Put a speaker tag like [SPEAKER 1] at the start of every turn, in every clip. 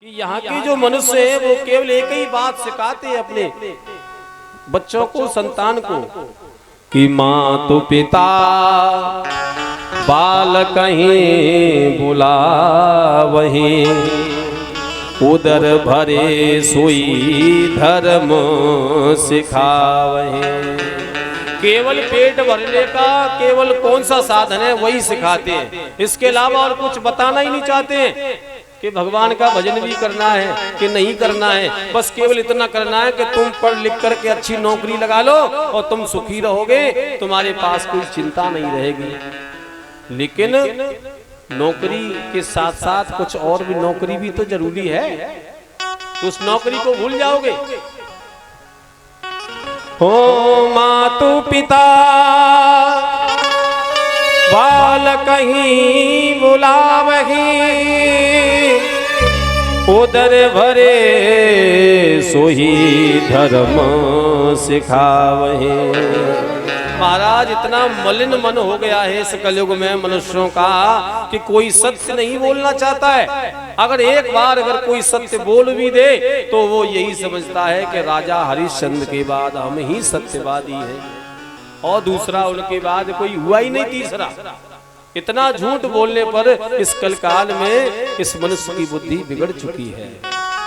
[SPEAKER 1] कि यहाँ के जो मनुष्य है वो केवल एक ही बात सिखाते हैं अपने बच्चों को, संतान को, कि माँ तो पिता बाल कहीं बुला वहीं, उदर भरे सोई धर्म सिखावहे। केवल पेट भरने का केवल कौन सा साधन है वही सिखाते हैं, इसके अलावा और कुछ बताना ही नहीं चाहते हैं कि भगवान का भजन भी करना है कि नहीं करना है। बस केवल इतना करना है कि तुम पढ़ लिख करके अच्छी नौकरी लगा लो और तुम सुखी रहोगे, तुम्हारे पास कोई चिंता नहीं रहेगी। लेकिन नौकरी के साथ साथ कुछ और भी नौकरी भी तो जरूरी है, तो उस नौकरी को भूल जाओगे। हो मातु पिता बाल कहीं बुलावही, उदर भरे सोही धर्म सिखावहे। महाराज इतना मलिन मन हो गया है इस कलयुग में मनुष्यों का कि कोई सत्य नहीं बोलना चाहता है। अगर एक बार अगर कोई सत्य बोल भी दे तो वो यही समझता है कि राजा हरिश्चंद्र के बाद हम ही सत्यवादी हैं और दूसरा उनके बाद कोई हुआ ही नहीं, तीसरा। इतना झूठ बोलने पर इस कल काल में इस मनुष्य की बुद्धि बिगड़ चुकी है।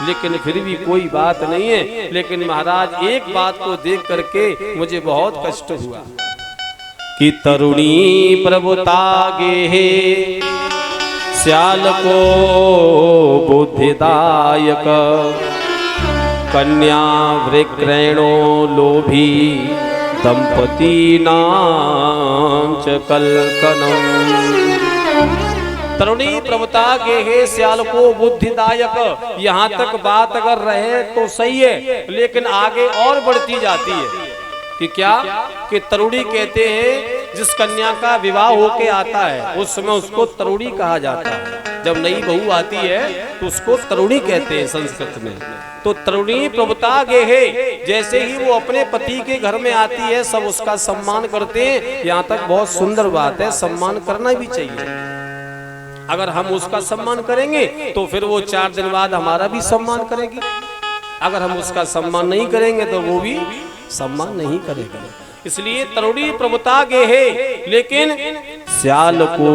[SPEAKER 1] लेकिन फिर भी कोई बात नहीं है। लेकिन महाराज एक बात को देख करके मुझे बहुत कष्ट हुआ कि तरुणी प्रभुता गे श्याल को बुद्धिदायक, कन्या विक्रयणो लोभी दंपति नाम च कलकनम। तरुणी प्रभुता गे हे श्याल को बुद्धिदायक, यहाँ तक बात अगर रहे तो सही है, लेकिन आगे और बढ़ती जाती है कि क्या कि तरुणी कहते हैं जिस कन्या का विवाह होके आता है उस समय उसको तरुणी कहा जाता है। जब नई बहू आती है तो उसको तरुणी कहते हैं संस्कृत में। तो तरुणी प्रभुता गे हे, जैसे ही वो अपने पति के घर में आती है सब उसका सम्मान करते हैं। यहाँ तक बहुत सुंदर बात है, सम्मान करना भी चाहिए। अगर हम उसका सम्मान करेंगे तो फिर वो 4 दिन बाद हमारा भी सम्मान करेगी। अगर हम उसका सम्मान नहीं करेंगे तो वो भी सम्मान नहीं करेगा। इसलिए तरुणी प्रभुता गे हे, लेकिन श्याल को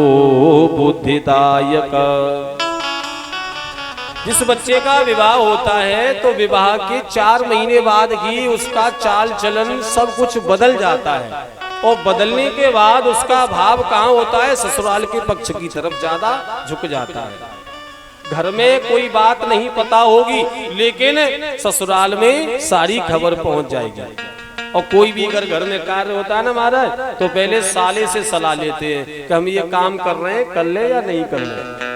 [SPEAKER 1] बुद्धिदायक। जिस बच्चे का विवाह होता है तो विवाह के 4 महीने बाद ही उसका चाल चलन सब कुछ बदल जाता है, और बदलने के बाद उसका भाव कहाँ होता है, ससुराल के पक्ष की तरफ ज्यादा झुक जाता है। घर में कोई बात नहीं पता होगी लेकिन ससुराल में सारी खबर पहुंच जाएगी। और कोई भी अगर घर में कार्य होता है ना महाराज, तो पहले साले से सलाह लेते हैं कि हम ये काम कर रहे हैं, कर ले या नहीं कर ले।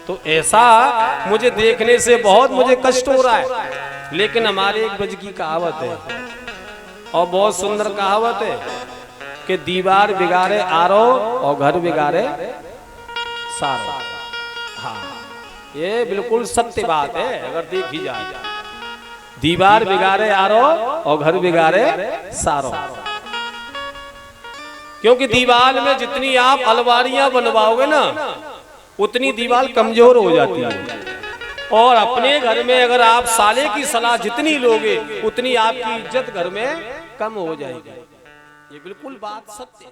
[SPEAKER 1] तो ऐसा मुझे देखने से बहुत मुझे कष्ट हो रहा है। लेकिन हमारे एक बज की कहावत है और बहुत सुंदर कहावत है कि दीवार बिगाड़े आरो और घर बिगाड़े सारो। हाँ, ये बिल्कुल सत्य बात है अगर देखी जाए। दीवार बिगाड़े आरो और घर बिगाड़े सारो। क्योंकि दीवार में जितनी आप अलमारियां बनवाओगे ना उतनी दीवार कमजोर हो जाती है। और अपने घर में अगर आप साले की सलाह जितनी लोगे उतनी आपकी इज्जत घर में कम हो जाएगी। ये बिल्कुल बात सत्य है।